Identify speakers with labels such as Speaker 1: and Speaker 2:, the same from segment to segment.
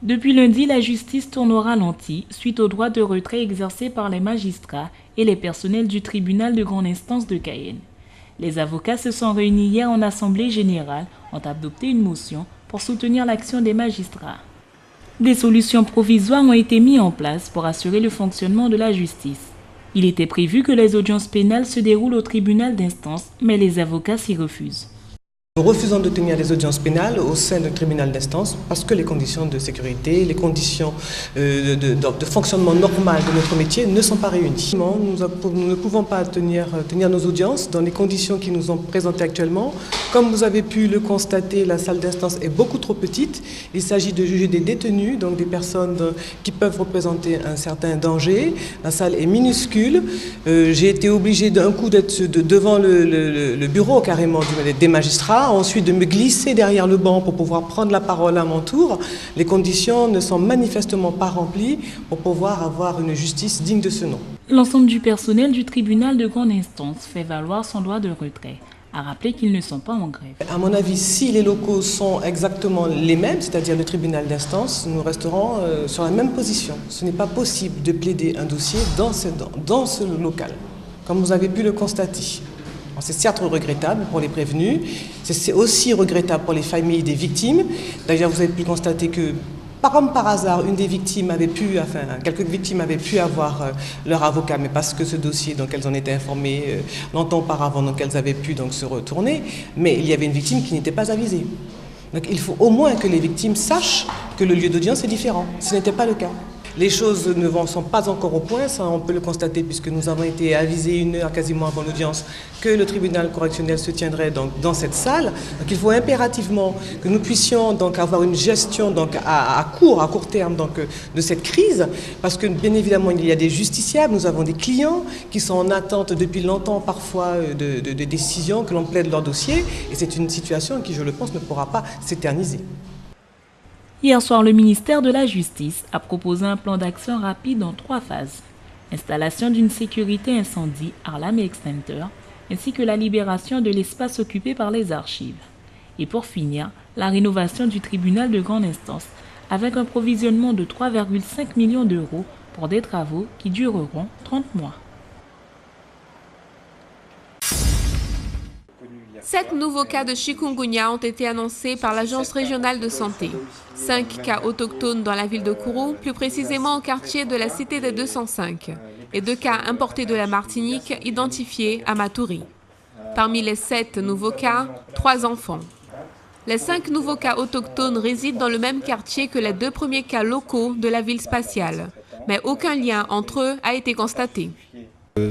Speaker 1: Depuis lundi, la justice tourne au ralenti suite au droit de retrait exercé par les magistrats et les personnels du tribunal de grande instance de Cayenne. Les avocats se sont réunis hier en assemblée générale, ont adopté une motion pour soutenir l'action des magistrats. Des solutions provisoires ont été mises en place pour assurer le fonctionnement de la justice. Il était prévu que les audiences pénales se déroulent au tribunal d'instance, mais les avocats s'y refusent.
Speaker 2: Nous refusons de tenir des audiences pénales au sein du tribunal d'instance parce que les conditions de sécurité, les conditions de fonctionnement normal de notre métier ne sont pas réunies. Nous ne pouvons pas tenir nos audiences dans les conditions qui nous sont présentées actuellement. Comme vous avez pu le constater, la salle d'instance est beaucoup trop petite. Il s'agit de juger des détenus, donc des personnes qui peuvent représenter un certain danger. La salle est minuscule. J'ai été obligée d'un coup d'être devant le bureau carrément des magistrats. Ensuite de me glisser derrière le banc pour pouvoir prendre la parole à mon tour. Les conditions ne sont manifestement pas remplies pour pouvoir avoir une justice digne de ce nom.
Speaker 1: L'ensemble du personnel du tribunal de grande instance fait valoir son droit de retrait, a rappelé qu'ils ne sont pas en grève.
Speaker 2: À mon avis, si les locaux sont exactement les mêmes, c'est-à-dire le tribunal d'instance, nous resterons sur la même position. Ce n'est pas possible de plaider un dossier dans ce local, comme vous avez pu le constater. C'est certes regrettable pour les prévenus, c'est aussi regrettable pour les familles des victimes. D'ailleurs, vous avez pu constater que, comme par hasard, quelques victimes avaient pu avoir leur avocat, mais parce que ce dossier, donc elles en étaient informées longtemps auparavant, donc elles avaient pu donc se retourner. Mais il y avait une victime qui n'était pas avisée. Donc il faut au moins que les victimes sachent que le lieu d'audience est différent. Ce n'était pas le cas. Les choses ne sont pas encore au point, ça on peut le constater puisque nous avons été avisés 1 heure quasiment avant l'audience que le tribunal correctionnel se tiendrait donc dans cette salle. Donc il faut impérativement que nous puissions donc avoir une gestion donc à court terme donc de cette crise, parce que bien évidemment il y a des justiciables, nous avons des clients qui sont en attente depuis longtemps parfois de décisions, que l'on plaide leur dossier, et c'est une situation qui, je le pense, ne pourra pas s'éterniser.
Speaker 1: Hier soir, le ministère de la Justice a proposé un plan d'action rapide en 3 phases. Installation d'une sécurité incendie, alarme et extincteur, ainsi que la libération de l'espace occupé par les archives. Et pour finir, la rénovation du tribunal de grande instance, avec un provisionnement de 3,5 millions d'euros pour des travaux qui dureront 30 mois.
Speaker 3: 7 nouveaux cas de chikungunya ont été annoncés par l'Agence régionale de santé. 5 cas autochtones dans la ville de Kourou, plus précisément au quartier de la Cité des 205, et 2 cas importés de la Martinique identifiés à Matoury. Parmi les 7 nouveaux cas, 3 enfants. Les 5 nouveaux cas autochtones résident dans le même quartier que les 2 premiers cas locaux de la ville spatiale, mais aucun lien entre eux a été constaté.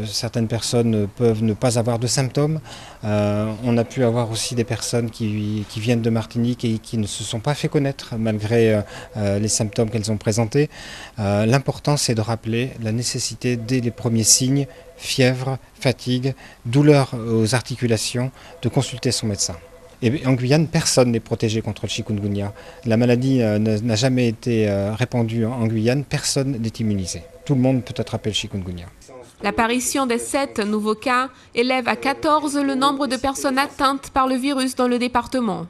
Speaker 4: Certaines personnes peuvent ne pas avoir de symptômes. On a pu avoir aussi des personnes qui viennent de Martinique et qui ne se sont pas fait connaître malgré les symptômes qu'elles ont présentés. L'important, c'est de rappeler la nécessité dès les premiers signes, fièvre, fatigue, douleur aux articulations, de consulter son médecin. Et en Guyane, personne n'est protégé contre le chikungunya. La maladie n'a jamais été répandue en Guyane, personne n'est immunisé. Tout le monde peut attraper le chikungunya.
Speaker 3: L'apparition des 7 nouveaux cas élève à 14 le nombre de personnes atteintes par le virus dans le département.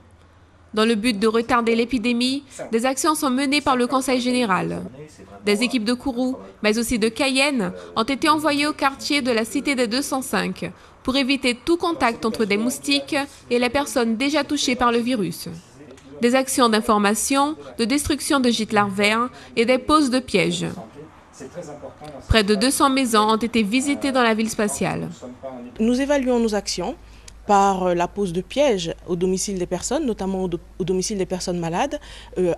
Speaker 3: Dans le but de retarder l'épidémie, des actions sont menées par le Conseil général. Des équipes de Kourou, mais aussi de Cayenne, ont été envoyées au quartier de la Cité des 205 pour éviter tout contact entre des moustiques et les personnes déjà touchées par le virus. Des actions d'information, de destruction de gîtes larvaires et des poses de pièges. Près de 200 maisons ont été visitées dans la ville spatiale.
Speaker 5: Nous évaluons nos actions par la pose de pièges au domicile des personnes, notamment au domicile des personnes malades,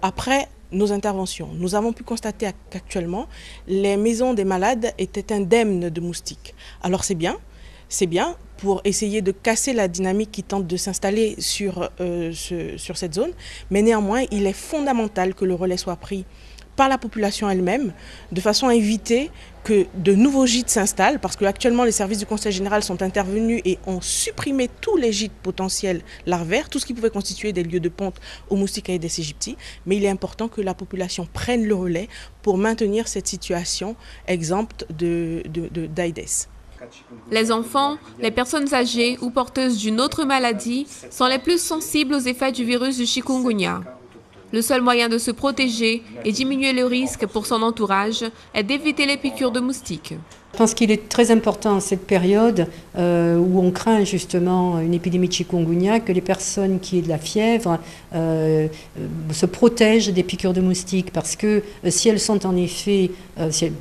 Speaker 5: après nos interventions. Nous avons pu constater qu'actuellement, les maisons des malades étaient indemnes de moustiques. Alors c'est bien pour essayer de casser la dynamique qui tente de s'installer sur cette zone, mais néanmoins, il est fondamental que le relais soit pris par la population elle-même, de façon à éviter que de nouveaux gîtes s'installent, parce qu'actuellement les services du Conseil général sont intervenus et ont supprimé tous les gîtes potentiels larvaires, tout ce qui pouvait constituer des lieux de ponte aux moustiques Aedes aegypti, mais il est important que la population prenne le relais pour maintenir cette situation exempte d'Aedes.
Speaker 3: Les enfants, les personnes âgées ou porteuses d'une autre maladie sont les plus sensibles aux effets du virus du chikungunya. Le seul moyen de se protéger et diminuer le risque pour son entourage est d'éviter les piqûres de moustiques.
Speaker 6: Je pense qu'il est très important en cette période où on craint justement une épidémie de chikungunya que les personnes qui aient de la fièvre se protègent des piqûres de moustiques, parce que si elles sont en effet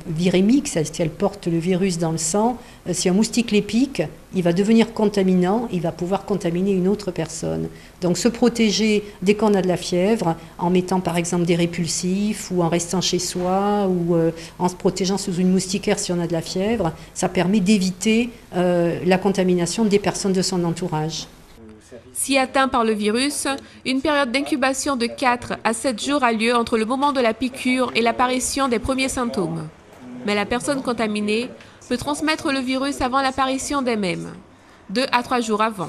Speaker 6: virémiques, si elles portent le virus dans le sang, si un moustique les pique, il va devenir contaminant, il va pouvoir contaminer une autre personne. Donc se protéger dès qu'on a de la fièvre, en mettant par exemple des répulsifs, ou en restant chez soi, ou en se protégeant sous une moustiquaire si on a de la fièvre, ça permet d'éviter la contamination des personnes de son entourage.
Speaker 3: Si atteint par le virus, une période d'incubation de 4 à 7 jours a lieu entre le moment de la piqûre et l'apparition des premiers symptômes. Mais la personne contaminée peut transmettre le virus avant l'apparition des mêmes, 2 à 3 jours avant.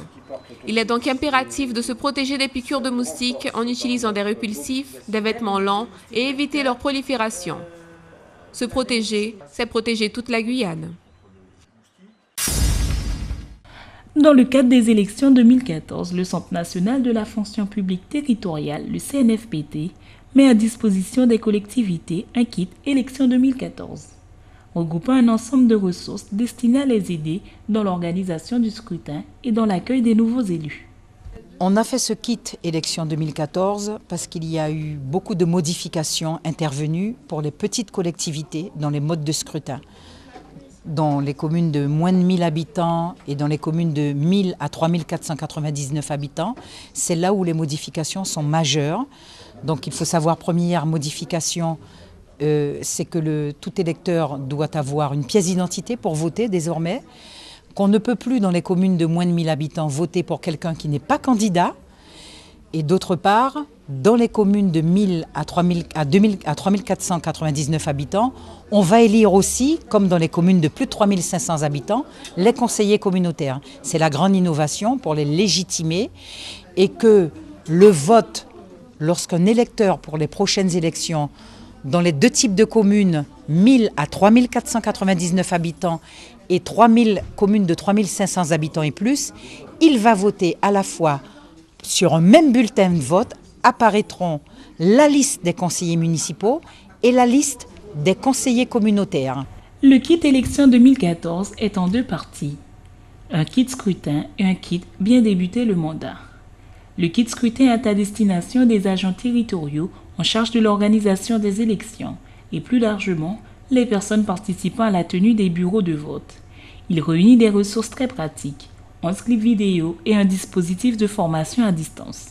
Speaker 3: Il est donc impératif de se protéger des piqûres de moustiques en utilisant des répulsifs, des vêtements lents et éviter leur prolifération. Se protéger, c'est protéger toute la Guyane.
Speaker 1: Dans le cadre des élections 2014, le Centre national de la fonction publique territoriale, le CNFPT, met à disposition des collectivités un kit élection 2014, regroupant un ensemble de ressources destinées à les aider dans l'organisation du scrutin et dans l'accueil des nouveaux élus.
Speaker 7: On a fait ce kit élection 2014 parce qu'il y a eu beaucoup de modifications intervenues pour les petites collectivités dans les modes de scrutin. Dans les communes de moins de 1000 habitants et dans les communes de 1000 à 3499 habitants, c'est là où les modifications sont majeures. Donc il faut savoir, première modification, c'est que tout électeur doit avoir une pièce d'identité pour voter désormais, qu'on ne peut plus dans les communes de moins de 1000 habitants voter pour quelqu'un qui n'est pas candidat. Et d'autre part, dans les communes de 1000 à 3499 habitants, on va élire aussi, comme dans les communes de plus de 3500 habitants, les conseillers communautaires. C'est la grande innovation pour les légitimer, et que le vote, lorsqu'un électeur pour les prochaines élections, dans les deux types de communes, 1000 à 3499 habitants et 3000 communes de 3500 habitants et plus, il va voter à la fois sur un même bulletin de vote, apparaîtront la liste des conseillers municipaux et la liste des conseillers communautaires.
Speaker 1: Le kit élection 2014 est en 2 parties, un kit scrutin et un kit bien débuter le mandat. Le kit scrutin est à destination des agents territoriaux en charge de l'organisation des élections et plus largement les personnes participant à la tenue des bureaux de vote. Il réunit des ressources très pratiques, un script vidéo et un dispositif de formation à distance.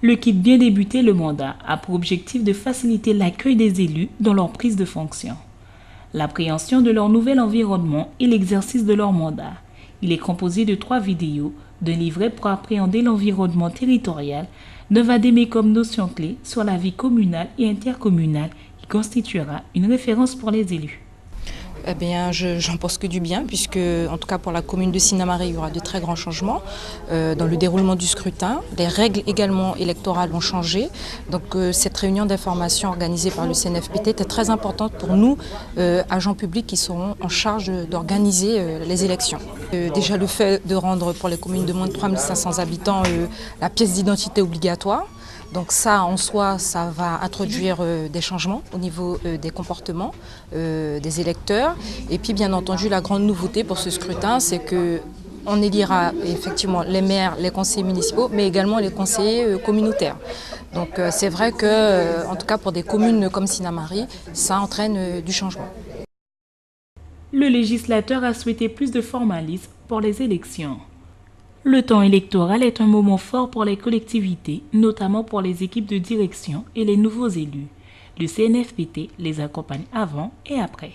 Speaker 1: Le kit bien débuter le mandat a pour objectif de faciliter l'accueil des élus dans leur prise de fonction, l'appréhension de leur nouvel environnement et l'exercice de leur mandat. Il est composé de 3 vidéos, d'un livret pour appréhender l'environnement territorial, d'un vadémécum notion clé sur la vie communale et intercommunale qui constituera une référence pour les élus.
Speaker 8: Eh bien, j'en pense que du bien, puisque, en tout cas pour la commune de Sinnamary, il y aura de très grands changements dans le déroulement du scrutin. Les règles également électorales ont changé. Donc, cette réunion d'information organisée par le CNFPT était très importante pour nous, agents publics qui seront en charge d'organiser les élections. Déjà, le fait de rendre pour les communes de moins de 3500 habitants la pièce d'identité obligatoire. Donc ça, en soi, ça va introduire des changements au niveau des comportements des électeurs. Et puis, bien entendu, la grande nouveauté pour ce scrutin, c'est qu'on élira effectivement les maires, les conseillers municipaux, mais également les conseillers communautaires. Donc c'est vrai que, en tout cas pour des communes comme Sinnamary, ça entraîne du changement.
Speaker 1: Le législateur a souhaité plus de formalisme pour les élections. Le temps électoral est un moment fort pour les collectivités, notamment pour les équipes de direction et les nouveaux élus. Le CNFPT les accompagne avant et après.